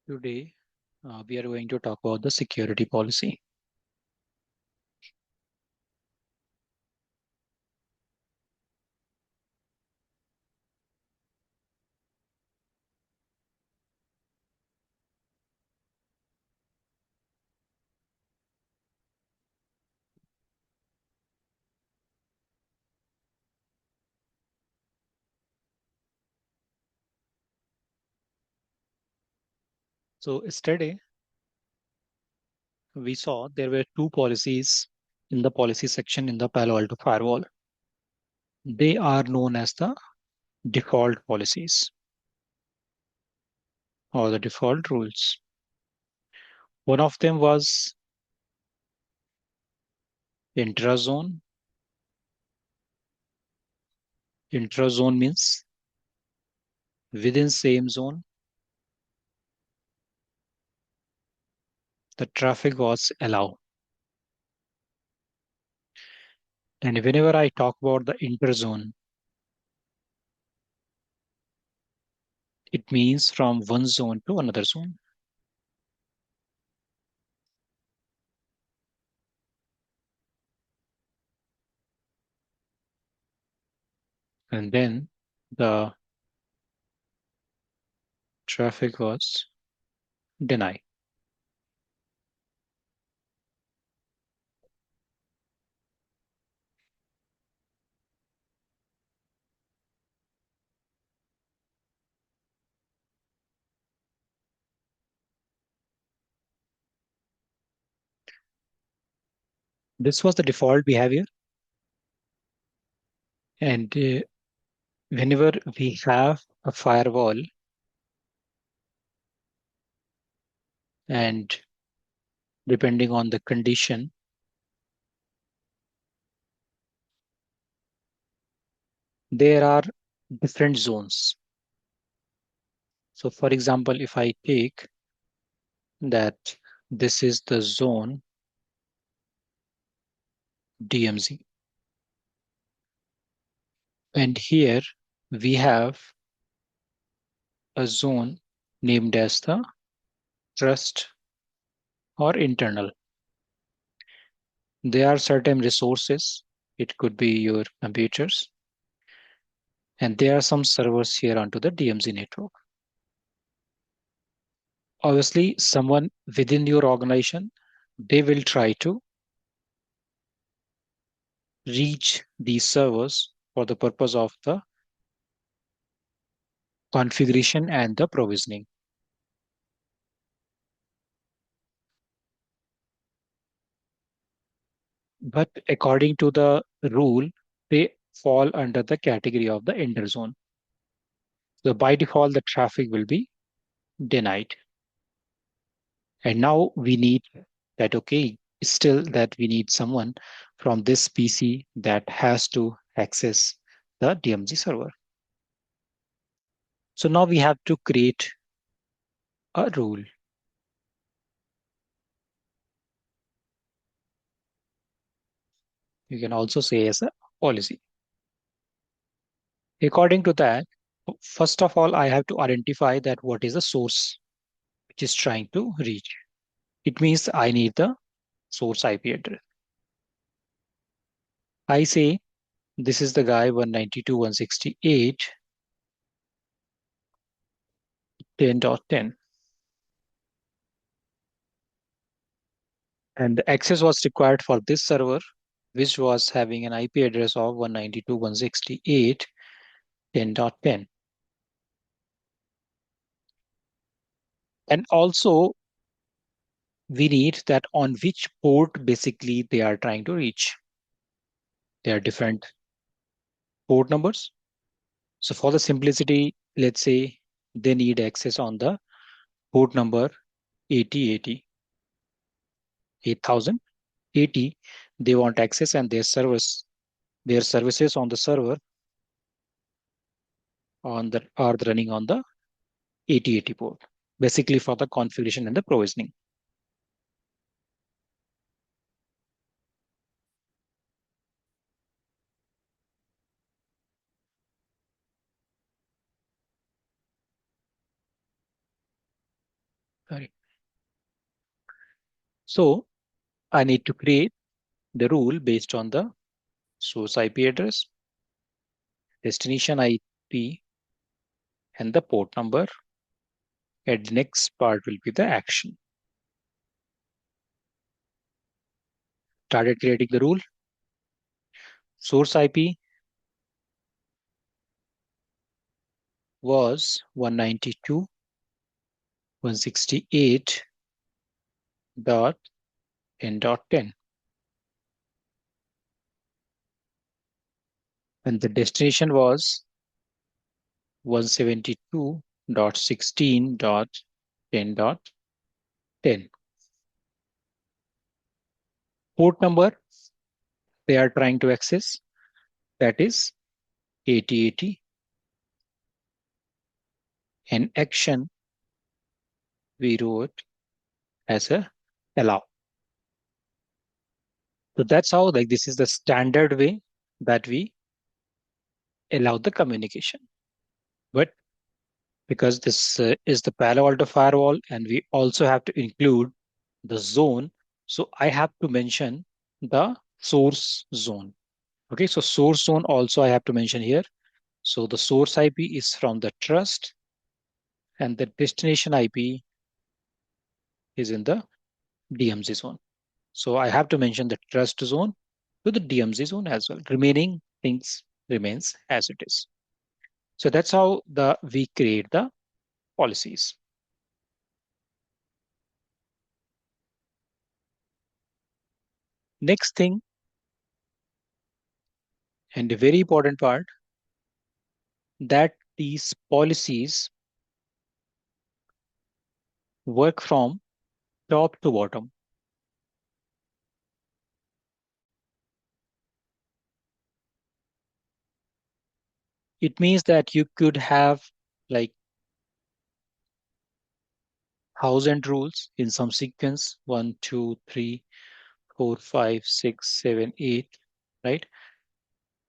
Today, we are going to talk about the security policy. So, yesterday, we saw there were two policies in the policy section in the Palo Alto Firewall. They are known as the default policies or the default rules. One of them was intrazone. Intrazone means within same zone, the traffic was allowed. And whenever I talk about the interzone, it means from one zone to another zone. And then the traffic was denied. This was the default behavior. And whenever we have a firewall and depending on the condition, there are different zones. So for example, if I take that this is the zone DMZ, and here we have a zone named as the trust or internal. There are certain resources. It could be your computers, and there are some servers here onto the DMZ network. Obviously, someone within your organization, they will try to reach these servers for the purpose of the configuration and the provisioning. But according to the rule, they fall under the category of the enter zone. So by default, the traffic will be denied. And now we need that, okay, still that we need someone from this PC that has to access the DMZ server. So now we have to create a rule. You can also say as a policy. According to that, first of all, I have to identify that what is the source which is trying to reach. It means I need the source IP address. I say this is the guy 192.168.10.10. And the access was required for this server, which was having an IP address of 192.168.10.10. And also, we need that on which port basically they are trying to reach. There are different port numbers. So for the simplicity, let's say they need access on the port number 8080, 8080. They want access and their services on the server on the are running on the 8080 port, basically for the configuration and the provisioning. Sorry. So I need to create the rule based on the source IP address, destination IP, and the port number. And the next part will be the action. Started creating the rule. Source IP was 192.168.10.10. And the destination was 172.16.10.10. Port number they are trying to access, that is 8080. And action we wrote as a allow. So that's how, like, this is the standard way that we allow the communication. But because this is the Palo Alto firewall and we also have to include the zone, so I have to mention the source zone. Okay, so source zone also I have to mention here. So the source IP is from the trust and the destination IP is in the DMZ zone. So I have to mention the trust zone to the DMZ zone as well. Remaining things remains as it is. So that's how we create the policies. Next thing, and a very important part, that these policies work from top to bottom. It means that you could have like 1,000 rules in some sequence, 1, 2, 3, 4, 5, 6, 7, 8, right?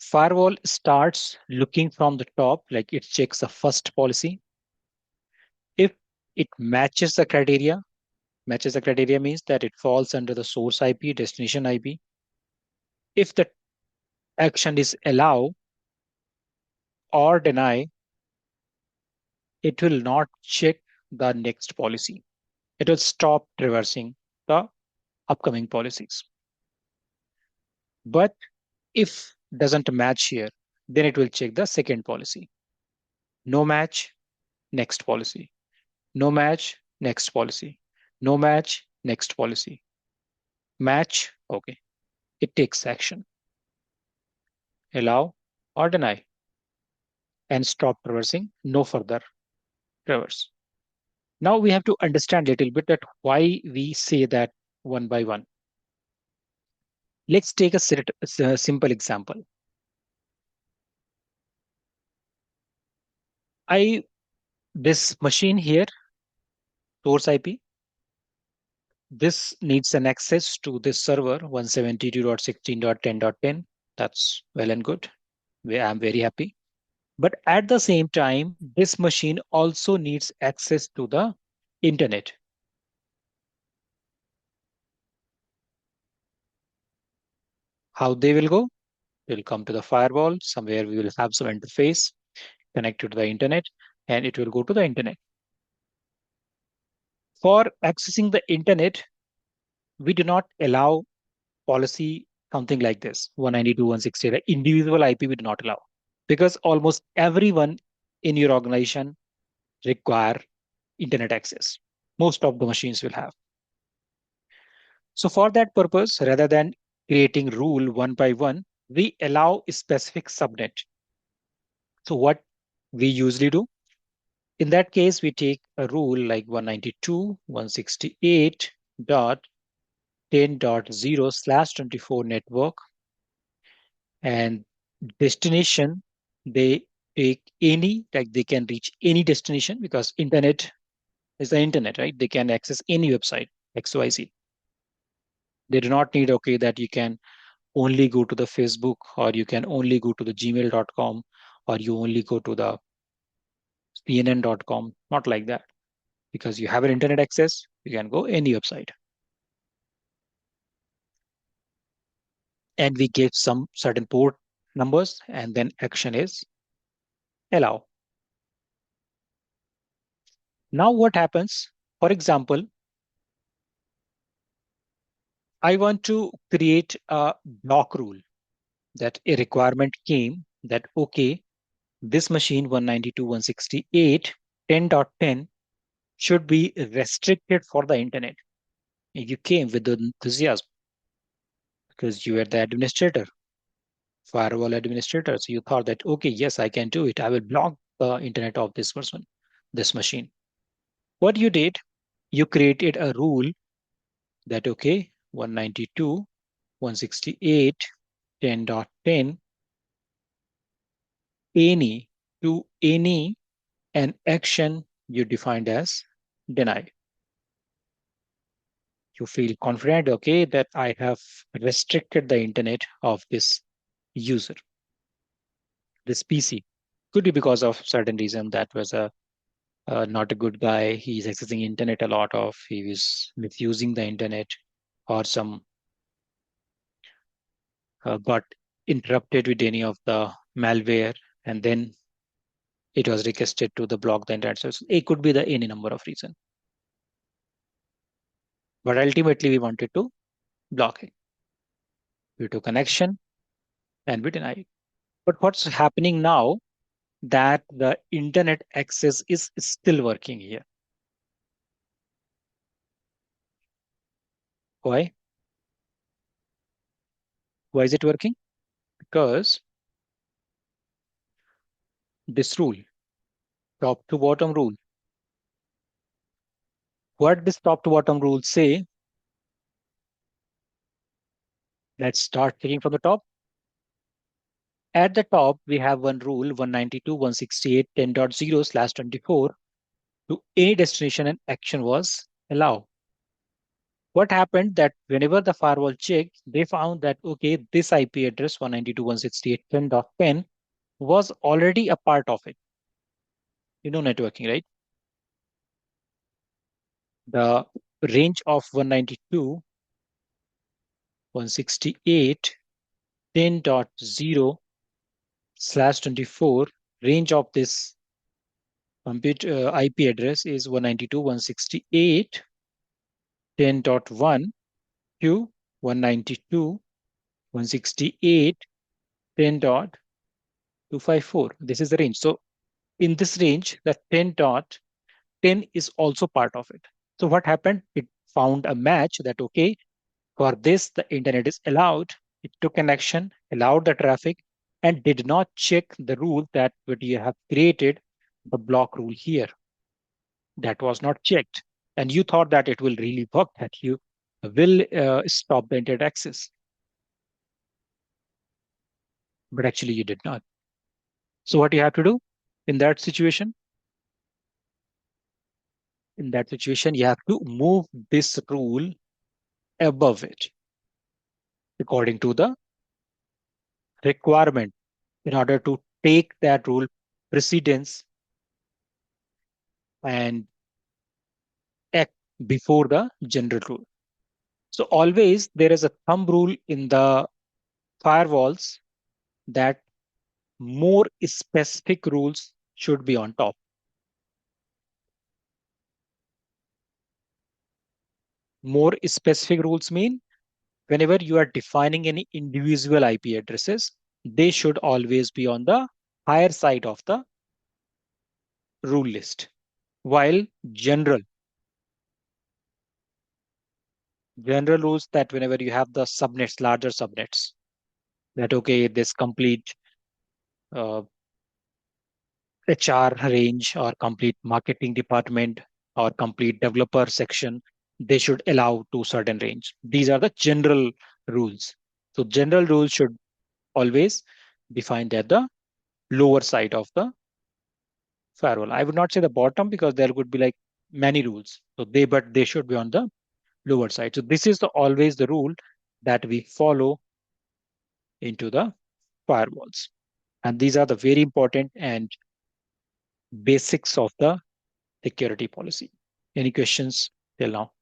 Firewall starts looking from the top, like it checks the first policy. If it matches the criteria means that it falls under the source IP, destination IP. If the action is allow or deny, it will not check the next policy. It will stop traversing the upcoming policies. But if doesn't match here, then it will check the second policy. No match, next policy. No match, next policy. No match, next policy. Match, okay. It takes action. Allow or deny and stop traversing, no further traverse. Now we have to understand a little bit that why we say that one by one. Let's take a simple example. I This machine here, source IP, this needs an access to this server 172.16.10.10. That's well and good. I'm very happy. But at the same time, this machine also needs access to the internet. How they will go? They'll come to the firewall. Somewhere we will have some interface connected to the internet, and it will go to the internet. For accessing the internet, we do not allow policy something like this 192.168. The individual IP we do not allow because almost everyone in your organization require internet access. Most of the machines will have. So for that purpose, rather than creating rule one by one, we allow a specific subnet. So what we usually do, in that case, we take a rule like 192.168.10.0/24 network and destination. They take any, like they can reach any destination because internet is the internet, right? They can access any website, XYZ. They do not need, okay, that you can only go to the Facebook or you can only go to the gmail.com or you only go to the cnn.com. Not like that. because you have an internet access, you can go any website. And we give some certain port numbers, and then action is allow. Now what happens? For example, I want to create a block rule that a requirement came that, okay, this machine 192.168.10.10 should be restricted for the internet. You came with the enthusiasm because you were the administrator, firewall administrator. So you thought that, okay, yes, I can do it. I will block the internet of this person, this machine. What you did, you created a rule that, okay, 192.168.10.10, any to any an action you defined as deny. You feel confident, okay, that I have restricted the internet of this user, this PC. Could be because of certain reason that was a not a good guy. He's accessing internet a lot of. He was misusing the internet, or some got interrupted with any of the malware, and then it was requested to the block the internet. So it could be the any number of reason. But ultimately, we wanted to block it. We took an action and we denied it. But what's happening now that the internet access is still working here? Why? Why is it working? Because this rule, top to bottom rule. What does top to bottom rule say? Let's start taking from the top. At the top, we have one rule 192.168.10.0/24 to any destination and action was allow. What happened that whenever the firewall checked, they found that, okay, this IP address 192.168.10.10 was already a part of it. You know networking, right? The range of 192.168.10.0/24, range of this IP address is 192.168.10.1 to 192.168.10.254. This is the range. So in this range, the 10.10 is also part of it. So what happened? It found a match that, okay, for this, the internet is allowed. It took an action, allowed the traffic, and did not check the rule that what you have created, the block rule here. That was not checked. And you thought that it will really work, that you will stop the internet access. But actually, you did not. So what you have to do in that situation? In that situation, you have to move this rule above it according to the requirement in order to take that rule precedence and act before the general rule. So always there is a thumb rule in the firewalls that more specific rules should be on top. More specific rules mean whenever you are defining any individual IP addresses, they should always be on the higher side of the rule list. While general rules that whenever you have the subnets, larger subnets, that okay, this complete uh, HR range or complete marketing department or complete developer section, they should allow to certain range. These are the general rules. So general rules should always be found at the lower side of the firewall. I would not say the bottom because there would be like many rules. So but they should be on the lower side. So this is always the rule that we follow into the firewalls. And these are the very important and basics of the security policy. Any questions till now?